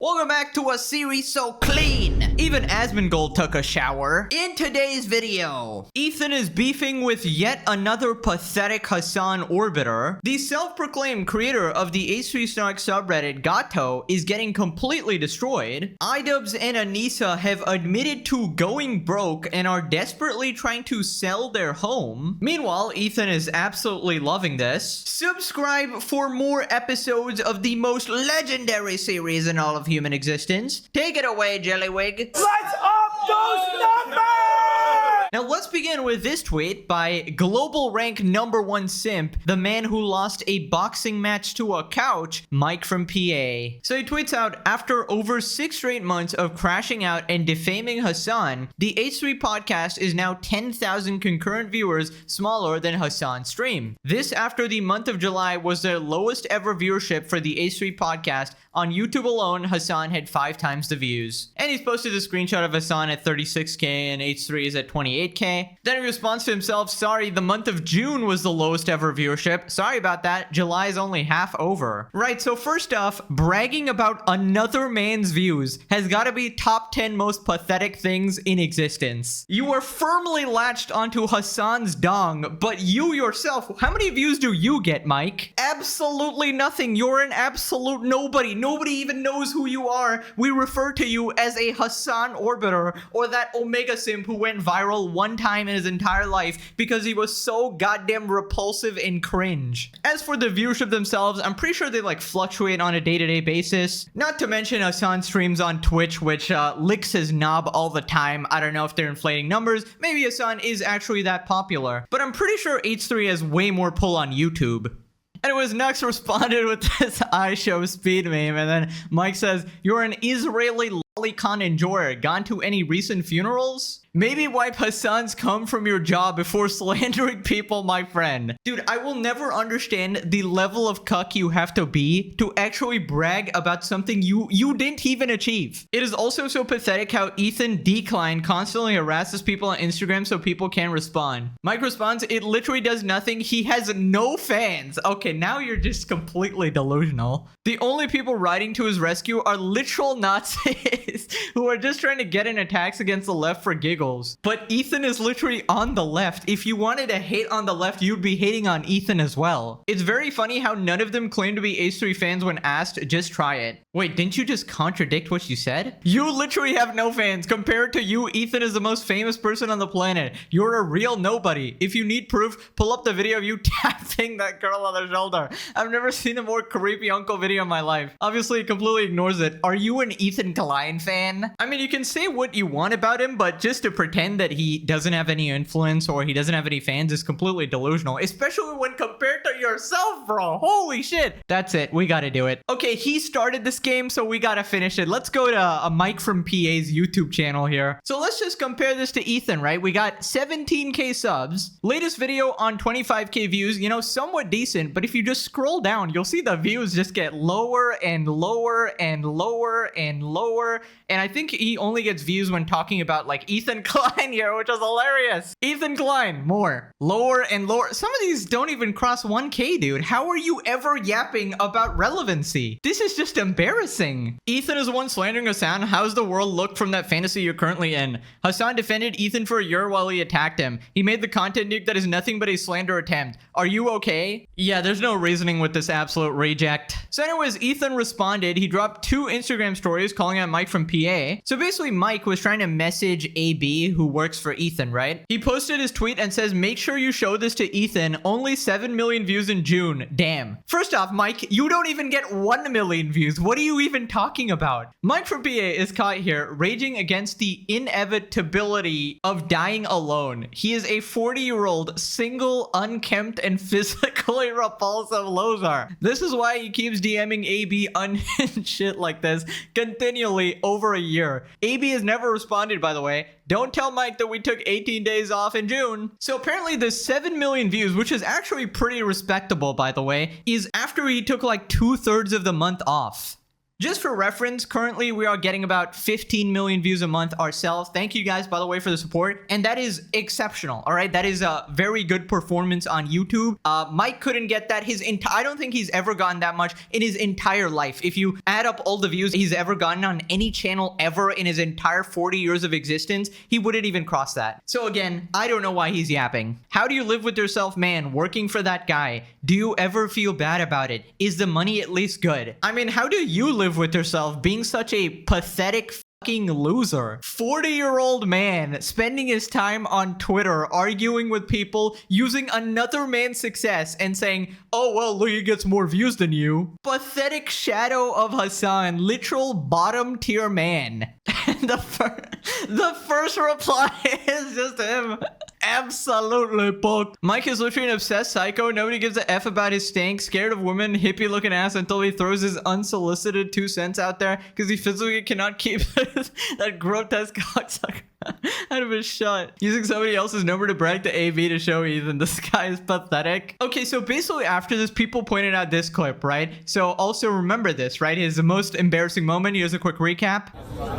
Welcome back to a series so clean, even Asmongold took a shower. In today's video, Ethan is beefing with yet another pathetic Hassan Orbiter. The self-proclaimed creator of the H3 Snark subreddit Gato is getting completely destroyed. IbbDubz and Anissa have admitted to going broke and are desperately trying to sell their home. Meanwhile, Ethan is absolutely loving this. Subscribe for more episodes of the most legendary series in all of human existence. Take it away, Jellywig. Let's up those numbers! Now let's begin with this tweet by global rank #1 simp, the man who lost a boxing match to a couch, Mike from PA. So he tweets out, after over 6 straight months of crashing out and defaming Hassan, the H3 podcast is now 10,000 concurrent viewers, smaller than Hassan's stream. This after the month of July was their lowest ever viewership for the H3 podcast. On YouTube alone, Hassan had 5 times the views. And he's posted a screenshot of Hassan at 36k and H3 is at 28k. Then he responds to himself, sorry, the month of June was the lowest ever viewership. Sorry about that, July is only half over. Right, so first off, bragging about another man's views has gotta be top 10 most pathetic things in existence. You are firmly latched onto Hassan's dong, but you yourself, how many views do you get, Mike? Absolutely nothing. You're an absolute nobody. Nobody even knows who you are. We refer to you as a Hassan Orbiter or that Omega simp who went viral one time in his entire life because he was so goddamn repulsive and cringe. As for the viewership themselves, I'm pretty sure they like fluctuate on a day-to-day basis. Not to mention Hassan streams on Twitch, which licks his knob all the time. I don't know if they're inflating numbers. Maybe Hassan is actually that popular. But I'm pretty sure H3 has way more pull on YouTube. Anyways, Nux responded with this I show speed meme, and then Mike says, you're an Israeli lolicon enjoyer. Gone to any recent funerals? Maybe wipe Hassan's cum from your jaw before slandering people, my friend. Dude, I will never understand the level of cuck you have to be to actually brag about something you didn't even achieve. It is also so pathetic how Ethan Decline constantly harasses people on Instagram so people can't respond. Mike responds, it literally does nothing. He has no fans. Okay, now you're just completely delusional. The only people riding to his rescue are literal Nazis who are just trying to get in attacks against the left for giggles. But Ethan is literally on the left. If you wanted to hate on the left, you'd be hating on Ethan as well. It's very funny how none of them claim to be H3 fans when asked, just try it. Wait, didn't you just contradict what you said? You literally have no fans. Compared to you, Ethan is the most famous person on the planet. You're a real nobody. If you need proof, pull up the video of you tapping that girl on the shoulder. I've never seen a more creepy uncle video in my life. Obviously, he completely ignores it. Are you an Ethan Klein fan? I mean, you can say what you want about him, but just to pretend that he doesn't have any influence or he doesn't have any fans is completely delusional, especially when compared to yourself, bro. Holy shit. That's it. We gotta do it. Okay, he started this game, so we gotta finish it. Let's go to a Mike from PA's YouTube channel here. So let's just compare this to Ethan, right? We got 17k subs. Latest video on 25k views, you know, somewhat decent, but if you just scroll down, you'll see the views just get lower and lower and lower and lower. And I think he only gets views when talking about like Ethan Klein here, which is hilarious. Ethan Klein, more. Lower and lower. Some of these don't even cross 1k, dude. How are you ever yapping about relevancy? This is just embarrassing. Ethan is the one slandering Hassan. How's the world look from that fantasy you're currently in? Hassan defended Ethan for a year while he attacked him. He made the content nuke that is nothing but a slander attempt. Are you okay? Yeah, there's no reasoning with this absolute reject. So anyways, Ethan responded. He dropped 2 Instagram stories calling out Mike from PA. So basically, Mike was trying to message AB, who works for Ethan, right? He posted his tweet and says, make sure you show this to Ethan. Only 7 million views in June. Damn. First off, Mike, you don't even get 1 million views. What are you even talking about? Mike from PA is caught here raging against the inevitability of dying alone. He is a 40-year-old, single, unkempt, and physically repulsive loser. This is why he keeps DMing AB unhinged shit like this continually over a year. AB has never responded, by the way. Don't tell Mike that we took 18 days off in June. So apparently the 7 million views, which is actually pretty respectable, by the way, is after he took like 2/3 of the month off. Just for reference, currently we are getting about 15 million views a month ourselves. Thank you guys, by the way, for the support. And that is exceptional, all right? That is a very good performance on YouTube. Mike couldn't get that. I don't think he's ever gotten that much in his entire life. If you add up all the views he's ever gotten on any channel ever in his entire 40 years of existence, he wouldn't even cross that. So again, I don't know why he's yapping. How do you live with yourself, man, working for that guy? Do you ever feel bad about it? Is the money at least good? I mean, how do you live with yourself being such a pathetic fucking loser? 40-year-old man spending his time on Twitter arguing with people, using another man's success and saying, oh well, look, he gets more views than you. Pathetic shadow of Hassan, literal bottom tier man. And the first reply is just him. Absolutely booked. Mike is literally an obsessed psycho. Nobody gives a F about his stank, scared of women, hippie looking ass until he throws his unsolicited 2 cents out there because he physically cannot keep that grotesque cocksucker out of his shot. Using somebody else's number to brag to AV to show Ethan this guy is pathetic. Okay, so basically after this, people pointed out this clip, right? So also remember this, right? His most embarrassing moment. Here's a quick recap.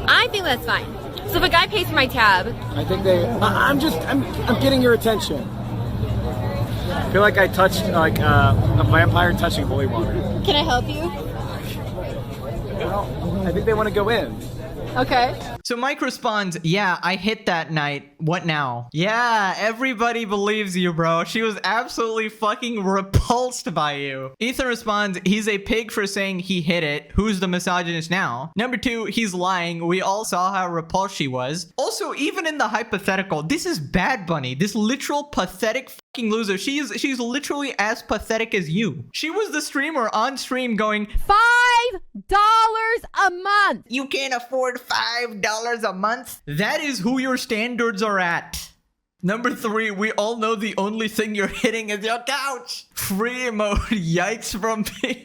I think that's fine. So if a guy pays for my tab, I think I'm getting your attention. I feel like I touched like a vampire touching holy water. can I help you? Well, I think they want to go in. Okay. So Mike responds, yeah, I hit that night. What now? Yeah, everybody believes you, bro. She was absolutely fucking repulsed by you. Ethan responds, he's a pig for saying he hit it. Who's the misogynist now? Number 2, he's lying. We all saw how repulsed she was. Also, even in the hypothetical, this is Bad Bunny. This literal pathetic fucking loser. She's literally as pathetic as you. She was the streamer on stream going, $5 a month. you can't afford $5 a month? That is who your standards are at. Number 3, we all know the only thing you're hitting is your couch. Free emote, yikes from me.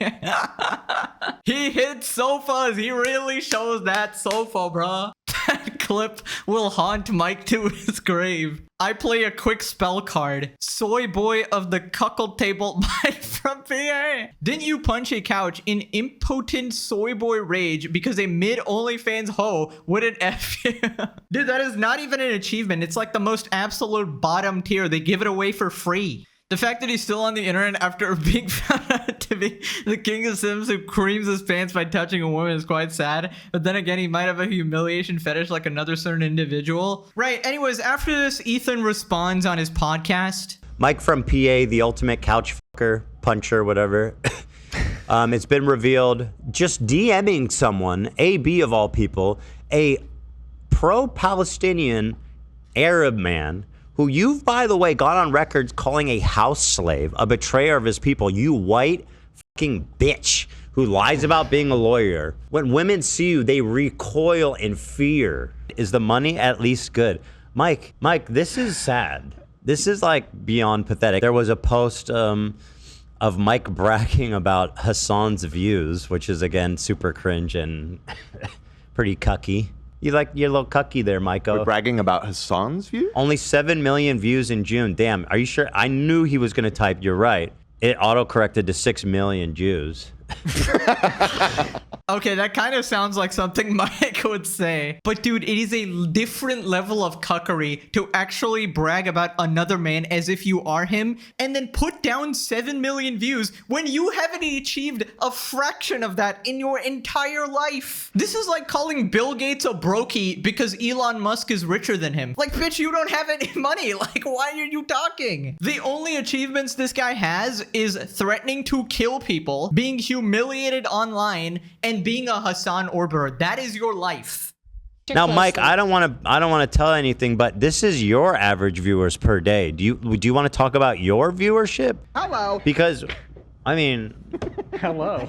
He hits sofas. He really shows that sofa, bruh. That clip will haunt Mike to his grave. I play a quick spell card. Soy boy of the cuckold table Mike from PA. Didn't you punch a couch in impotent soy boy rage because a mid OnlyFans hoe wouldn't F you? Dude, that is not even an achievement. It's like the most absolute bottom tier. They give it away for free. The fact that he's still on the internet after being found out to be the king of Sims who creams his pants by touching a woman is quite sad. But then again, he might have a humiliation fetish like another certain individual. Right, anyways, after this, Ethan responds on his podcast. Mike from PA, the ultimate couch fucker, puncher, whatever. It's been revealed, just DMing someone, AB of all people, a pro-Palestinian Arab man, who you've, by the way, gone on records calling a house slave, a betrayer of his people, you white fucking bitch who lies about being a lawyer. When women see you, they recoil in fear. Is the money at least good? Mike, this is sad. This is like beyond pathetic. There was a post of Mike bragging about Hassan's views, which is again super cringe and pretty cucky. You're a little cucky there, Maiko. We're bragging about Hassan's view? Only 7 million views in June. Damn, are you sure? I knew he was going to type, you're right. It auto-corrected to 6 million Jews. Okay, that kind of sounds like something Mike would say. But dude, it is a different level of cuckery to actually brag about another man as if you are him and then put down 7 million views when you haven't achieved a fraction of that in your entire life. This is like calling Bill Gates a brokey because Elon Musk is richer than him. Like, bitch, you don't have any money. Like, why are you talking? The only achievements this guy has is threatening to kill people, being humiliated online, and being a Hassan Orber. That is your life. Now, Mike, I don't want to tell anything, but this is your average viewers per day. Do you want to talk about your viewership? Hello. Because, I mean, Hello.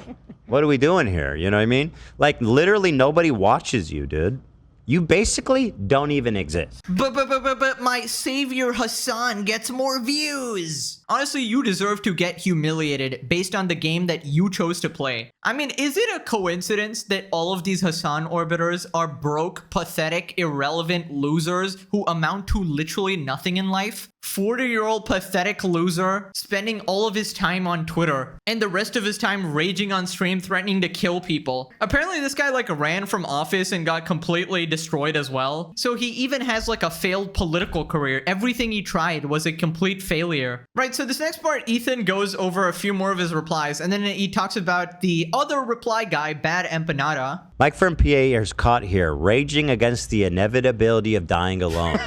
what are we doing here? You know what I mean? Like, literally nobody watches you, dude. You basically don't even exist. But my savior Hassan gets more views. Honestly, you deserve to get humiliated based on the game that you chose to play. I mean, is it a coincidence that all of these Hassan Orbiters are broke, pathetic, irrelevant losers who amount to literally nothing in life? 40-year-old pathetic loser spending all of his time on Twitter and the rest of his time raging on stream threatening to kill people. Apparently this guy like ran from office and got completely destroyed as well. So he even has like a failed political career. Everything he tried was a complete failure. Right, so this next part, Ethan goes over a few more of his replies and then he talks about the other reply guy, Bad Empanada. Mike from PA is caught here, raging against the inevitability of dying alone.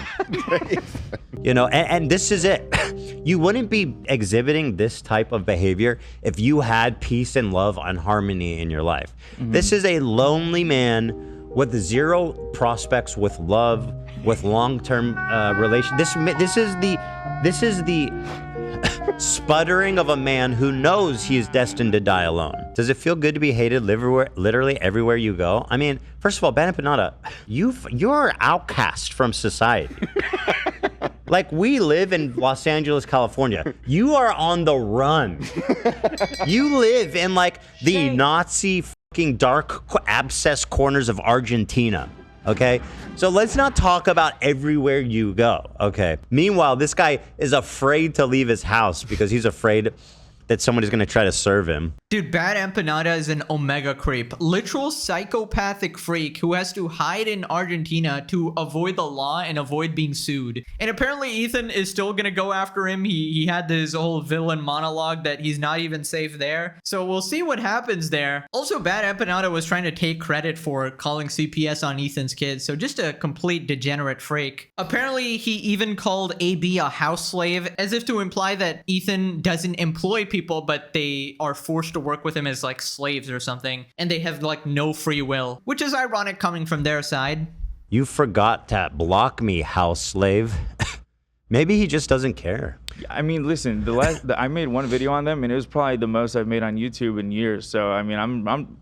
You know, and this is it. You wouldn't be exhibiting this type of behavior if you had peace and love and harmony in your life. This is a lonely man with zero prospects with love, with long-term relation. This is the sputtering of a man who knows he is destined to die alone. Does it feel good to be hated literally everywhere you go? I mean, first of all, Ben Empanada, you're outcast from society. Like, we live in Los Angeles, California. You are on the run. You live in, like, the Nazi fucking dark abscess corners of Argentina, okay? So let's not talk about everywhere you go, okay? Meanwhile, this guy is afraid to leave his house because he's afraid that somebody's gonna try to serve him. Dude, Bad Empanada is an omega creep. Literal psychopathic freak who has to hide in Argentina to avoid the law and avoid being sued. And apparently Ethan is still gonna go after him. He had this whole villain monologue that he's not even safe there. So we'll see what happens there. Also, Bad Empanada was trying to take credit for calling CPS on Ethan's kids. So just a complete degenerate freak. Apparently he even called AB a house slave as if to imply that Ethan doesn't employ people, but they are forced to work with him as like slaves or something, and they have like no free will, which is ironic coming from their side. You forgot to block me, house slave. Maybe he just doesn't care. I mean, listen, I made one video on them, and it was probably the most I've made on YouTube in years. So I mean,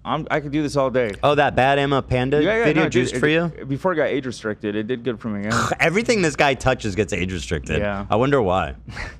I could do this all day. Oh, that Bad Emma Panda video juiced for you? Before it got age restricted, it did good for me. Yeah. Everything this guy touches gets age restricted. Yeah. I wonder why.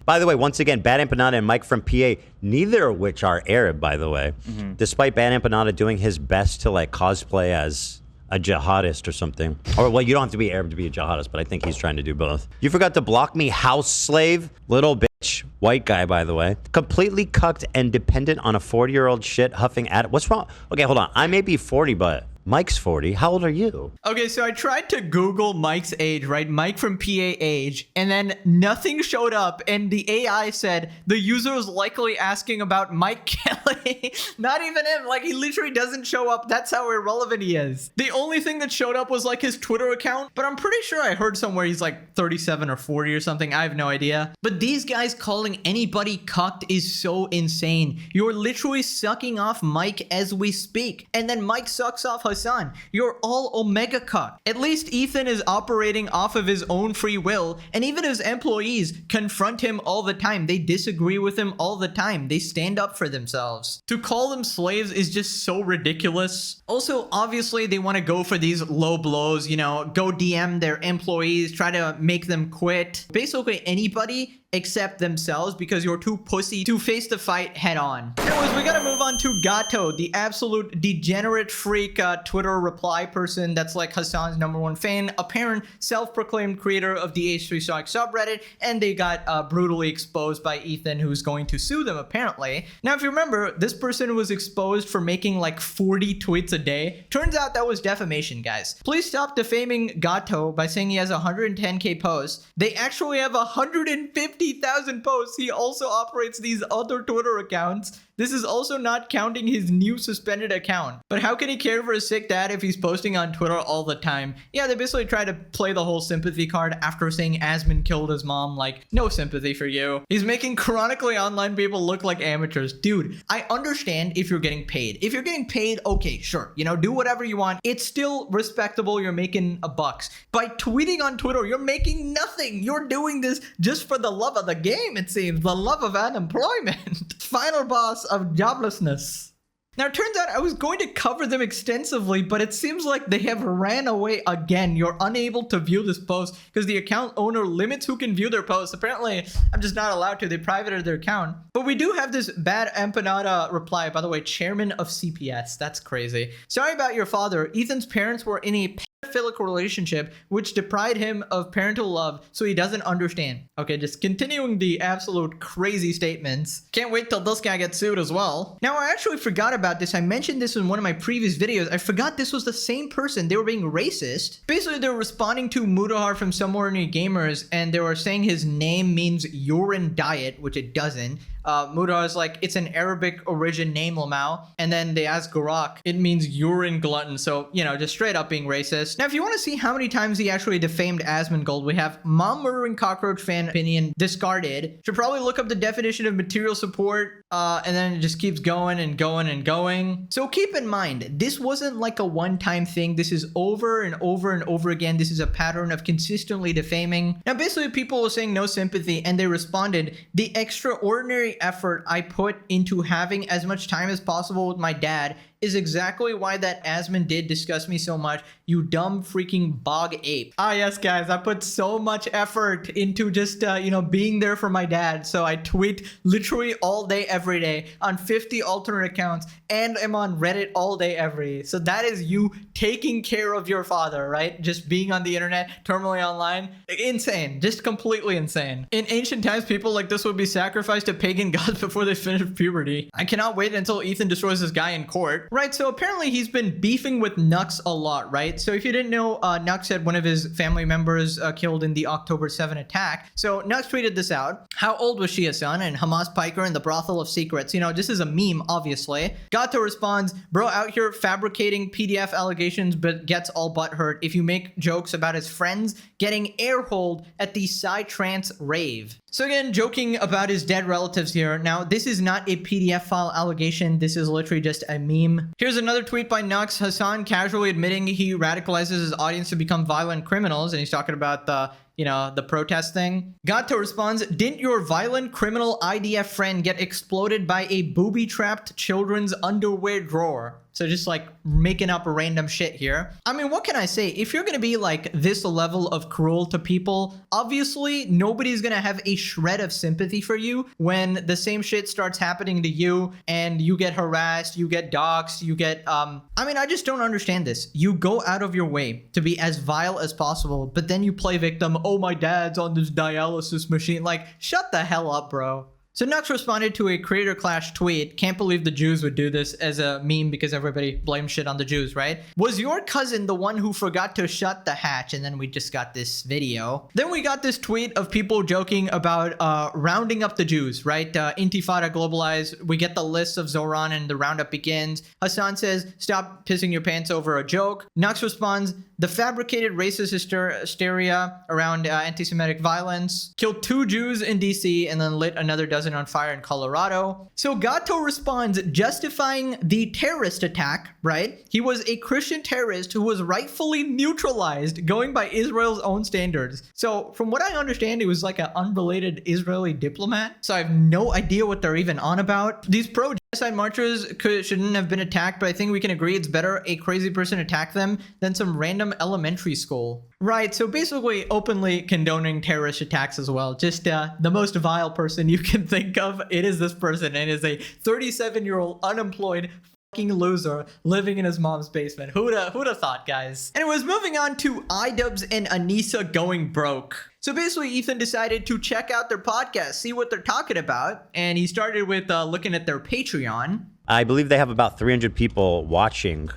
By the way, once again, Bad Empanada and Mike from PA, neither of which are Arab, by the way. Despite Bad Empanada doing his best to like cosplay as a jihadist or something. Or, well, you don't have to be Arab to be a jihadist, but I think he's trying to do both. You forgot to block me, house slave, little bitch. White guy, by the way. Completely cucked and dependent on a 40-year-old shit huffing at it. What's wrong? Okay, hold on. I may be 40, but Mike's 40. How old are you? Okay, so I tried to Google Mike's age, right? Mike from PA age, and then nothing showed up, and the AI said the user is likely asking about Mike Kelly. Not even him. Like, he literally doesn't show up. That's how irrelevant he is. The only thing that showed up was like his Twitter account, but I'm pretty sure I heard somewhere he's like 37 or 40 or something. I have no idea. But these guys calling anybody cucked is so insane. You're literally sucking off Mike as we speak, and then Mike sucks off Hassan. You're all omega cuck. At least Ethan is operating off of his own free will, and even his employees confront him all the time. They disagree with him all the time. They stand up for themselves. To call them slaves is just so ridiculous. Also, obviously, they want to go for these low blows, you know, go DM their employees, try to make them quit. Basically, anybody except themselves because you're too pussy to face the fight head on. Anyways, we gotta move on to Gato, the absolute degenerate freak Twitter reply person that's like Hassan's #1 fan, apparent self-proclaimed creator of the H3 Stock subreddit, and they got brutally exposed by Ethan, who's going to sue them apparently. Now, if you remember, this person was exposed for making like 40 tweets a day. Turns out that was defamation, guys. Please stop defaming Gato by saying he has 110k posts. They actually have 150,000 posts. He also operates these other Twitter accounts. This is also not counting his new suspended account. But how can he care for a sick dad if he's posting on Twitter all the time? Yeah, they basically try to play the whole sympathy card after saying Asman killed his mom. Like, no sympathy for you. He's making chronically online people look like amateurs. Dude, I understand if you're getting paid. If you're getting paid, okay, sure. You know, do whatever you want. It's still respectable. You're making a bucks. By tweeting on Twitter, you're making nothing. You're doing this just for the love of the game, it seems. The love of unemployment. Final boss of joblessness. Now, it turns out I was going to cover them extensively, but it seems like they have ran away again. You're unable to view this post because the account owner limits who can view their posts. Apparently, I'm just not allowed to. They privated their account. But we do have this bad empanada reply. By the way, chairman of CPS. That's crazy. Sorry about your father. Ethan's parents were in a pedophilic relationship which deprived him of parental love, so he doesn't understand. Okay, just continuing the absolute crazy statements. Can't wait till this guy gets sued as well. Now, I actually forgot about this. I mentioned this in one of my previous videos. I forgot this was the same person. They were being racist. Basically, they were responding to Mudahar from Somewhere Near Gamers, and they were saying his name means urine diet, which it doesn't. Mudahar is like, it's an Arabic origin name, Lamau. And then they ask Garak, it means urine glutton. So, you know, just straight up being racist. Now, if you want to see how many times he actually defamed Asmongold, we have Mom Murdering Cockroach fan opinion discarded. Should probably look up the definition of material support. And then it just keeps going and going and going. So keep in mind, this wasn't like a one-time thing. This is over and over and over again. This is a pattern of consistently defaming. Now, basically, people were saying no sympathy, and they responded, the extraordinary effort I put into having as much time as possible with my dad is exactly why that Asmon did disgust me so much, you dumb freaking bog ape. Ah, yes, guys, I put so much effort into just, you know, being there for my dad. So I tweet literally all day, every day on 50 alternate accounts, and I'm on Reddit all day, every day. So that is you taking care of your father, right? Just being on the internet, terminally online. Insane. Just completely insane. In ancient times, people like this would be sacrificed to pagan gods before they finished puberty. I cannot wait until Ethan destroys this guy in court. Right, so apparently he's been beefing with Nux a lot, right? So if you didn't know, Nux had one of his family members killed in the October 7 attack. So Nux tweeted this out. How old was she, Hassan? And Hamas Piker in the brothel of secrets. You know, this is a meme, obviously. Gato responds, bro out here fabricating PDF allegations, but gets all butthurt if you make jokes about his friends getting air-holed at the Psytrance rave. So again, joking about his dead relatives here. Now, this is not a PDF file allegation. This is literally just a meme. Here's another tweet by Nux. Hassan casually admitting he radicalizes his audience to become violent criminals. And he's talking about the, you know, the protest thing. Gato responds, didn't your violent criminal IDF friend get exploded by a booby-trapped children's underwear drawer? So just like making up random shit here. I mean, what can I say? If you're gonna be like this level of cruel to people, obviously nobody's gonna have a shred of sympathy for you when the same shit starts happening to you and you get harassed, you get doxxed, you get, I mean, I just don't understand this. You go out of your way to be as vile as possible, but then you play victim. Oh, my dad's on this dialysis machine. Like, shut the hell up, bro. So Nux responded to a Creator Clash tweet. Can't believe the Jews would do this as a meme because everybody blames shit on the Jews, right? Was your cousin the one who forgot to shut the hatch? And then we just got this video. Then we got this tweet of people joking about rounding up the Jews, right? Intifada globalized. We get the list of Zoran and the roundup begins. Hassan says, stop pissing your pants over a joke. Nux responds, the fabricated racist hysteria around anti-Semitic violence killed 2 Jews in DC and then lit another dozen on fire in Colorado. So Gato responds, justifying the terrorist attack, right? He was a Christian terrorist who was rightfully neutralized, going by Israel's own standards. So from what I understand, he was like an unrelated Israeli diplomat. So I have no idea what they're even on about. These pro-genocide marchers shouldn't have been attacked, but I think we can agree it's better a crazy person attack them than some random elementary school. Right, so basically openly condoning terrorist attacks as well. Just the most vile person you can think of. It is this person, and is a 37-year-old unemployed fucking loser living in his mom's basement. Who'da thought, guys? Anyways, moving on to IbbDubz and Anissa going broke. So basically, Ethan decided to check out their podcast, see what they're talking about, and he started with looking at their Patreon. I believe they have about 300 people watching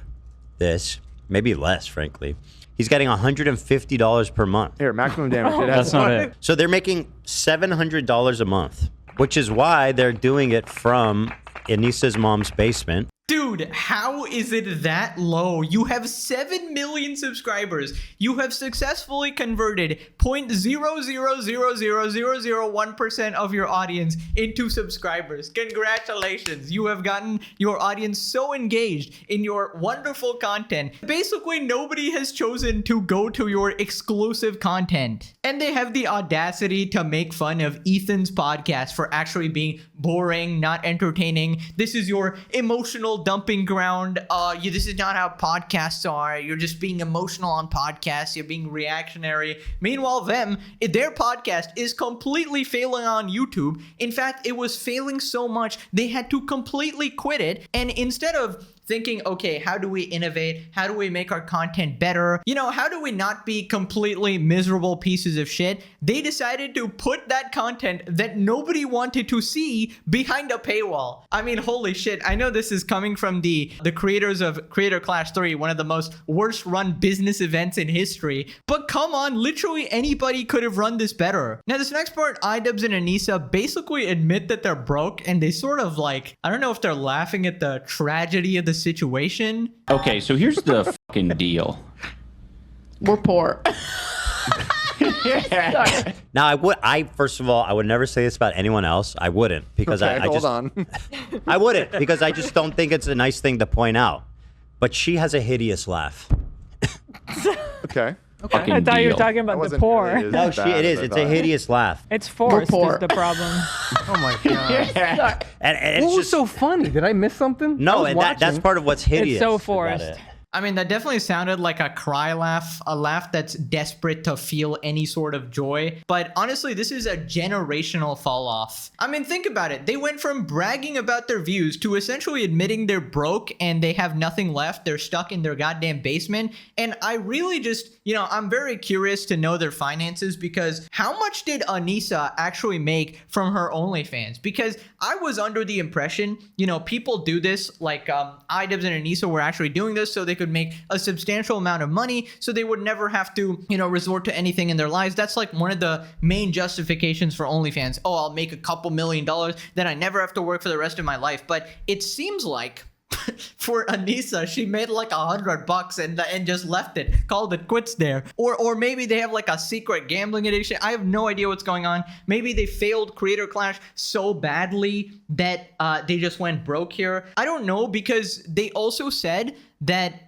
this, maybe less, frankly. He's getting $150 per month. Here, maximum damage. That's not it. So they're making $700 a month, which is why they're doing it from Anissa's mom's basement. Dude, how is it that low? You have 7 million subscribers. You have successfully converted 0.0000001% of your audience into subscribers. Congratulations. You have gotten your audience so engaged in your wonderful content. Basically, nobody has chosen to go to your exclusive content. And they have the audacity to make fun of Ethan's podcast for actually being boring, not entertaining. This is your emotional dumping ground. This is not how podcasts are. You're just being emotional on podcasts. You're being reactionary. Meanwhile, their podcast is completely failing on YouTube. In fact, it was failing so much they had to completely quit it. And instead of thinking, okay, how do we innovate? How do we make our content better? How do we not be completely miserable pieces of shit? They decided to put that content that nobody wanted to see behind a paywall. I mean, holy shit. I know this is coming from the creators of Creator Clash 3, one of the most worst run business events in history. But come on, literally anybody could have run this better. Now, this next part, IbbDubz and Anissa basically admit that they're broke, and they sort of I don't know if they're laughing at the tragedy of the situation. Okay, so here's the fucking deal. We're poor. Now, first of all, I would never say this about anyone else. I wouldn't, because Okay, I hold just, on. I wouldn't, because I just don't think it's a nice thing to point out. But she has a hideous laugh. Okay. Fucking I thought you were deal. talking That about the wasn't poor. nearly as No, bad it as is. I It's a thought. hideous laugh. It's forced poor. is the problem. Oh my god. And it's What was just, so funny? Did I miss something? I no, was and that's watching. part of what's hideous. so about forced. it. I mean, that definitely sounded like a cry laugh, a laugh that's desperate to feel any sort of joy. But honestly, this is a generational fall off. I mean, think about it. They went from bragging about their views to essentially admitting they're broke and they have nothing left. They're stuck in their goddamn basement. And I really just, I'm very curious to know their finances, because how much did Anissa actually make from her OnlyFans? Because I was under the impression, people do this, like IbbDubz and Anissa were actually doing this so they could make a substantial amount of money, so they would never have to, resort to anything in their lives. That's like one of the main justifications for OnlyFans. Oh, I'll make a couple $1 million, then I never have to work for the rest of my life. But it seems like for Anissa, she made like $100 and just left it, called it quits there. Or maybe they have like a secret gambling addiction. I have no idea what's going on. Maybe they failed Creator Clash so badly that they just went broke here. I don't know, because they also said that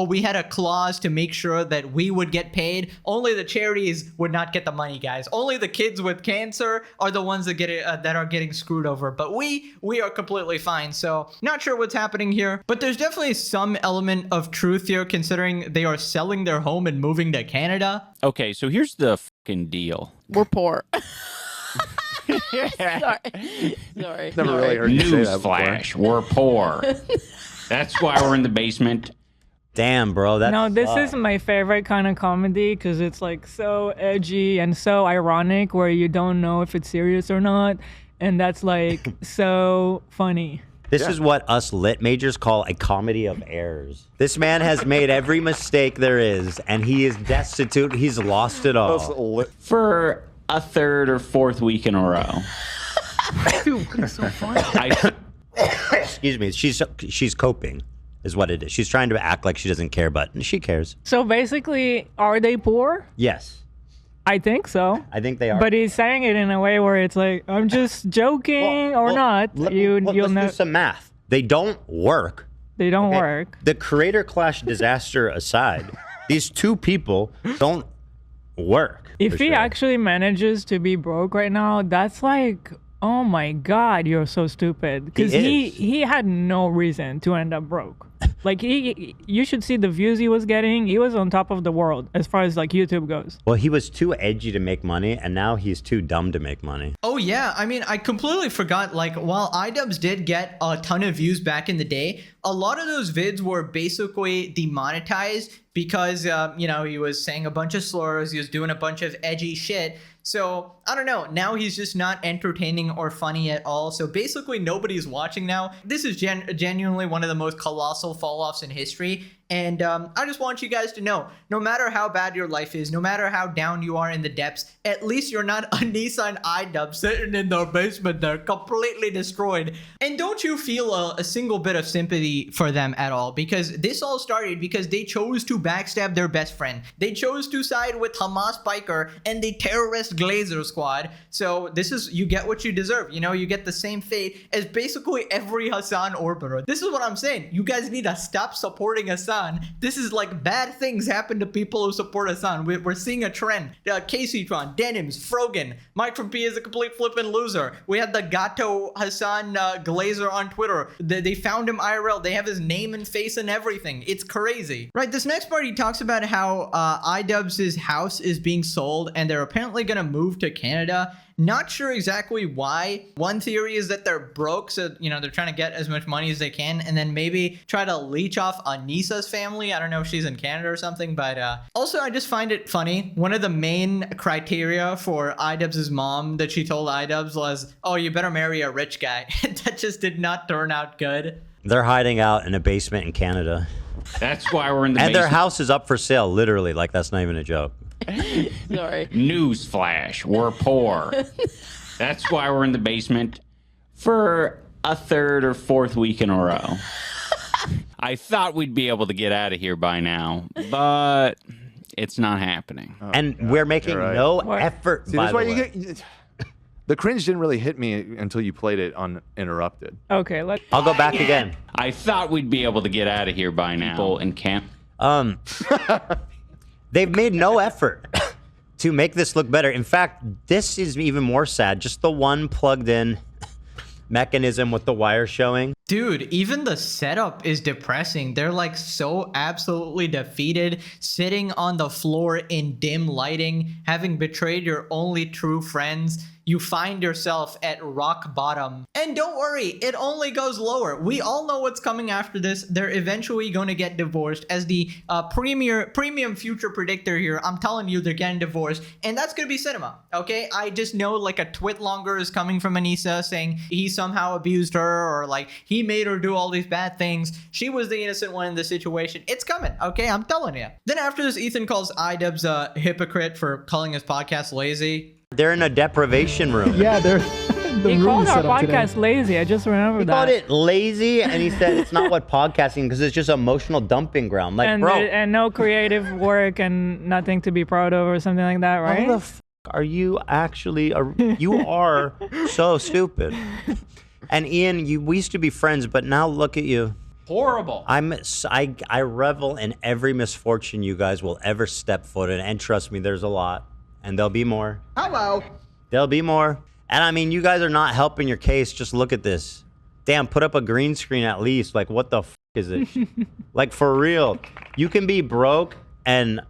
we had a clause to make sure that we would get paid. Only the charities would not get the money, guys. Only the kids with cancer are the ones that get it, that are getting screwed over. But we are completely fine. So not sure what's happening here, but there's definitely some element of truth here, considering they are selling their home and moving to Canada. Okay, so here's the fucking deal. We're poor. Sorry. Never really heard you say that before. Newsflash, we're poor. That's why we're in the basement. Damn, bro. That No, this sucks. is my favorite kind of comedy because it's like so edgy and so ironic where you don't know if it's serious or not. And that's like so funny. This is what us lit majors call a comedy of errors. This man has made every mistake there is, and he is destitute. He's lost it That's all. lit. For a third or fourth week in a row. Dude, it's so funny. Excuse me. She's coping, is what it is. She's trying to act like she doesn't care, but she cares. So basically, are they poor? Yes, I think so. I think they are. But he's saying it in a way where it's like, I'm just joking or not. Let's You'll know do some math. They don't work. they don't Okay? work. The Creator Clash disaster aside, these two people don't work. If for he sure. actually manages to be broke right now, that's like, oh my God, you're so stupid. Because He is. he had no reason to end up broke. Like you should see the views he was getting. He was on top of the world as far as like YouTube goes. Well, he was too edgy to make money, and now he's too dumb to make money. Oh yeah, I mean, I completely forgot, like, while IbbDubz did get a ton of views back in the day, a lot of those vids were basically demonetized because, he was saying a bunch of slurs, he was doing a bunch of edgy shit. So, I don't know, now he's just not entertaining or funny at all. So basically nobody's watching now. This is genuinely one of the most colossal fall-offs in history. And I just want you guys to know, no matter how bad your life is, no matter how down you are in the depths, at least you're not Anissa and IbbDubz sitting in their basement. They're completely destroyed. And don't you feel a single bit of sympathy for them at all? Because this all started because they chose to backstab their best friend. They chose to side with Hamas biker and the terrorist Glazer squad. So this is, you get what you deserve. You get the same fate as basically every Hassan Orber. This is what I'm saying. You guys need to stop supporting Hassan Hassan. This is like bad things happen to people who support Hassan. We're seeing a trend. Caseytron, Denims, Frogan, Mike from P is a complete flippin' loser. We had the Gato Hassan Glazer on Twitter. They found him IRL. They have his name and face and everything. It's crazy. Right, this next part, he talks about how IbbDubz' house is being sold and they're apparently gonna move to Canada. Not sure exactly why. One theory is that they're broke, so, you know, they're trying to get as much money as they can and then maybe try to leech off Anissa's family. I don't know if she's in Canada or something, but also I just find it funny. One of the main criteria for IbbDubz' mom that she told IbbDubz was, oh, you better marry a rich guy. That just did not turn out good. They're hiding out in a basement in Canada. That's why we're in the And basement. their house is up for sale, literally. Like, that's not even a joke. Sorry. Newsflash, we're poor. That's why we're in the basement for a third or fourth week in a row. I thought we'd be able to get out of here by now, but it's not happening. And we're making no effort, See, by that's the why way. you get. The cringe didn't really hit me until you played it uninterrupted. Okay, let's. I'll go back again. I thought we'd be able to get out of here by now. People in camp. They've made no effort to make this look better. In fact, this is even more sad. Just the one plugged in mechanism with the wire showing. Dude, even the setup is depressing. They're like so absolutely defeated, sitting on the floor in dim lighting, having betrayed your only true friends. You find yourself at rock bottom. And don't worry, it only goes lower. We all know what's coming after this. They're eventually going to get divorced. As the premium future predictor here, I'm telling you they're getting divorced. And that's going to be cinema, okay? I just know like a twit longer is coming from Anissa saying he somehow abused her or like he made her do all these bad things. She was the innocent one in the situation. It's coming, okay? I'm telling you. Then after this, Ethan calls IbbDubz a hypocrite for calling his podcast lazy. They're in a deprivation room. Yeah, they're the He room called our set up today. podcast lazy. I just remembered He that. called it lazy, and he said it's not what podcasting, because it's just emotional dumping ground. Like, and, bro, and no creative work and nothing to be proud of or something like that, right? how the f are you actually? You are so stupid. And Ian, we used to be friends, but now look at you. Horrible. I revel in every misfortune you guys will ever step foot in, and trust me, there's a lot. And there'll be more. Hello. There'll be more. And I mean, you guys are not helping your case. Just look at this. Damn, put up a green screen at least. Like, what the f is it? Like, for real. You can be broke and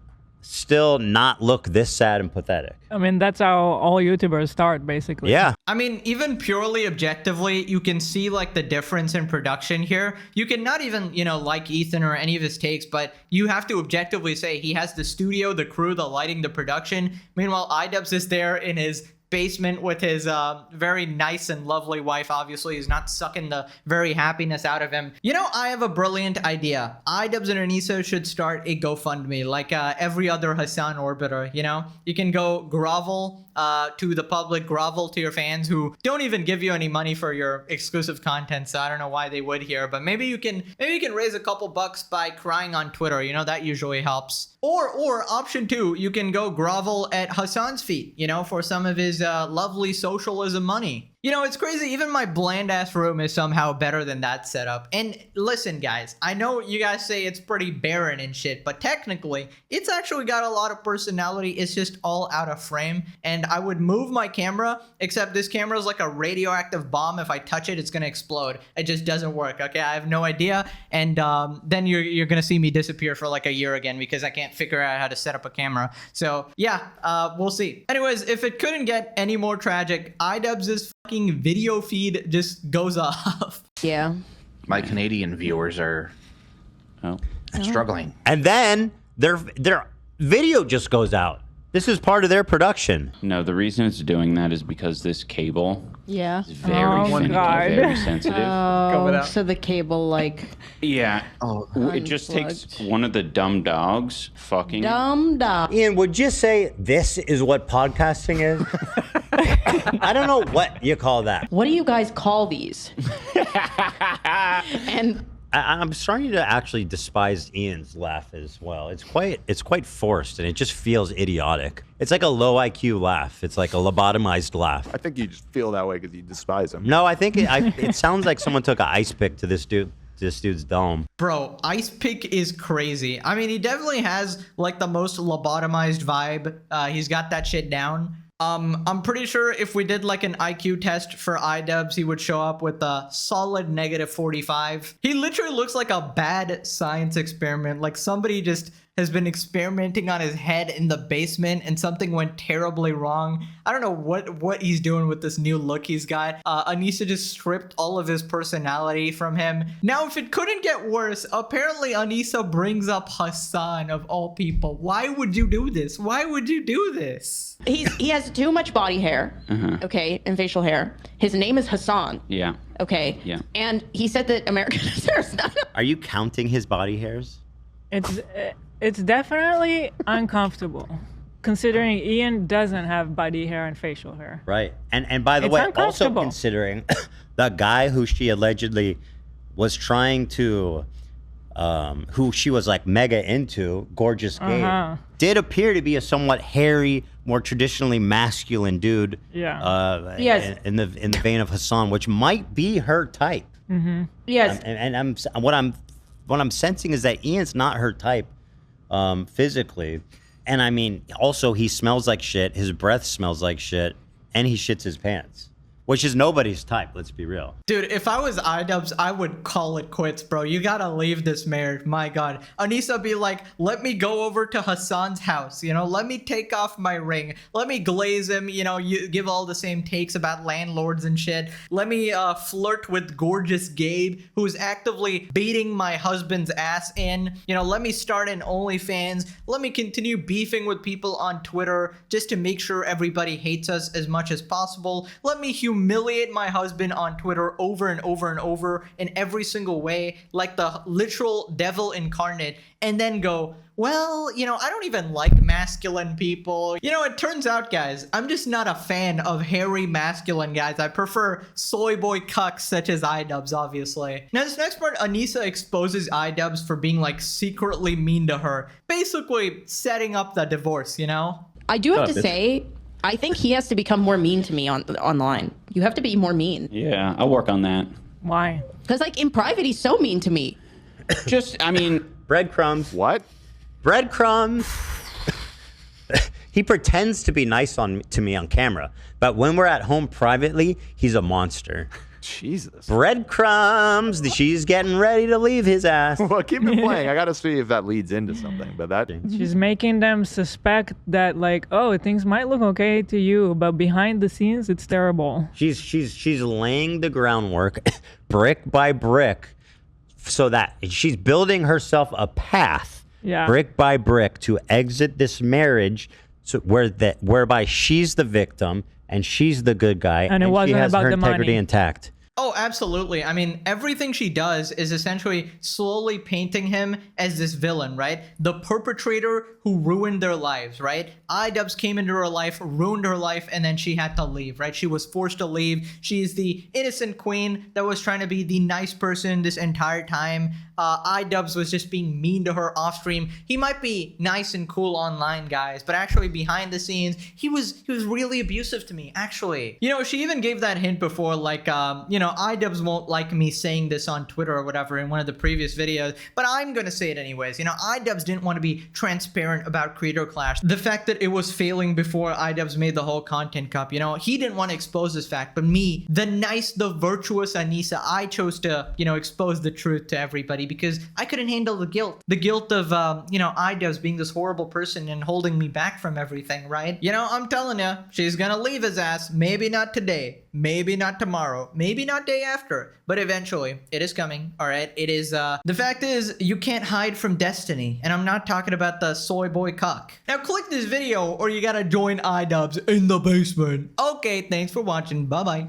still not look this sad and pathetic. I mean, that's how all YouTubers start, basically. Yeah. I mean, even purely objectively, you can see like the difference in production here. You can not even, you know, like Ethan or any of his takes, but you have to objectively say he has the studio, the crew, the lighting, the production. Meanwhile, IbbDubz is there in his basement with his very nice and lovely wife. Obviously, he's not sucking the very happiness out of him. You know, I have a brilliant idea. IbbDubz and Anissa should start a GoFundMe like every other Hassan Orbiter, you know? You can go grovel to the public, grovel to your fans who don't even give you any money for your exclusive content, so I don't know why they would here, but maybe you can raise a couple bucks by crying on Twitter. You know, that usually helps. Or option two, you can go grovel at Hassan's feet, you know, for some of his lovely socialism money. You know, it's crazy. Even my bland ass room is somehow better than that setup. And listen, guys, I know you guys say it's pretty barren and shit, but technically, it's actually got a lot of personality. It's just all out of frame. And I would move my camera, except this camera is like a radioactive bomb. If I touch it, it's going to explode. It just doesn't work. Okay, I have no idea. And then you're going to see me disappear for like a year again because I can't figure out how to set up a camera. So yeah, we'll see. Anyways, if it couldn't get any more tragic, IbbDubz' fucking video feed just goes off. Yeah. My Canadian viewers are struggling. And then their video just goes out. This is part of their production. No, the reason it's doing that is because this cable Yeah. is very finicky, very sensitive. Oh, so the cable, like, Yeah. It just takes one of the dumb dogs fucking. dumb dog. Ian, would you say this is what podcasting is? I don't know what you call that. What do you guys call these? And I'm starting to actually despise Ian's laugh as well. It's quite forced, and it just feels idiotic. It's like a low IQ laugh. It's like a lobotomized laugh. I think you just feel that way because you despise him. No, I think it sounds like someone took an ice pick to this dude. this dude's dome. Bro, Ice Pick is crazy. I mean, he definitely has like the most lobotomized vibe. He's got that shit down. I'm pretty sure if we did like an IQ test for IbbDubz, he would show up with a solid -45. He literally looks like a bad science experiment. Like somebody just has been experimenting on his head in the basement and something went terribly wrong. I don't know what he's doing with this new look he's got. Anissa just stripped all of his personality from him. Now, if it couldn't get worse, apparently Anissa brings up Hassan of all people. Why would you do this? Why would you do this? He has too much body hair, okay, and facial hair. His name is Hassan. Yeah. Okay. Yeah. And he said that American hair is not. Are you counting his body hairs? It's definitely uncomfortable, considering Ian doesn't have body hair and facial hair. Right. And by the It's way, also uncomfortable. considering the guy who she allegedly was trying to, who she was like mega into, Gorgeous Gabe, did appear to be a somewhat hairy, more traditionally masculine dude. Yeah. Yes. In the vein of Hassan, which might be her type. Yes. And what I'm sensing is that Ian's not her type, physically. And I mean, also he smells like shit. His breath smells like shit, and he shits his pants, which is nobody's type. Let's be real. Dude, if I was IbbDubz, I would call it quits, bro. You gotta leave this marriage. My God. Anissa be like, let me go over to Hassan's house. You know, let me take off my ring. Let me glaze him. You know, you give all the same takes about landlords and shit. Let me flirt with Gorgeous Gabe, who's actively beating my husband's ass in. You know, let me start an OnlyFans. Let me continue beefing with people on Twitter just to make sure everybody hates us as much as possible. Let me humiliate my husband on Twitter over and over and over in every single way, like the literal devil incarnate, and then go, well, you know, I don't even like masculine people. You know, it turns out, guys, I'm just not a fan of hairy masculine guys. I prefer soy boy cucks such as IbbDubz, obviously. Now, this next part, Anissa exposes IbbDubz for being like secretly mean to her, basically setting up the divorce, you know? I do have to say, I think he has to become more mean to me online. You have to be more mean. Yeah, I'll work on that. Why? Because like in private, he's so mean to me. Just, I mean, Breadcrumbs. What? Breadcrumbs. He pretends to be nice to me on camera, but when we're at home privately, he's a monster. Jesus. Breadcrumbs. She's getting ready to leave his ass. Well, keep it playing. I got to see if that leads into something. But that. She's making them suspect that like, oh, things might look okay to you, but behind the scenes, it's terrible. She's laying the groundwork, brick by brick, so that she's building herself a path, brick by brick, to exit this marriage, so whereby she's the victim and she's the good guy, and it wasn't she has about her the integrity money. intact. Oh, absolutely. I mean, everything she does is essentially slowly painting him as this villain, right? The perpetrator who ruined their lives, right? IbbDubz came into her life, ruined her life, and then she had to leave, right? She was forced to leave. She's the innocent queen that was trying to be the nice person this entire time. IbbDubz was just being mean to her off stream. He might be nice and cool online, guys, but actually behind the scenes, he was really abusive to me, actually. You know, she even gave that hint before, like, you know, IbbDubz won't like me saying this on Twitter or whatever in one of the previous videos, but I'm gonna say it anyways. You know, IbbDubz didn't want to be transparent about Creator Clash. The fact that it was failing before IbbDubz made the whole content cup, you know, he didn't want to expose this fact, but me, the nice, the virtuous Anissa, I chose to, you know, expose the truth to everybody because I couldn't handle the guilt. The guilt of, you know, IbbDubz being this horrible person and holding me back from everything, right? You know, I'm telling you, she's gonna leave his ass. Maybe not today, maybe not tomorrow, maybe not day after, but eventually it is coming. All right, it is. The fact is, you can't hide from destiny, and I'm not talking about the soy boy cuck. Now click this video or you gotta join IbbDubz in the basement. Okay, thanks for watching. Bye bye.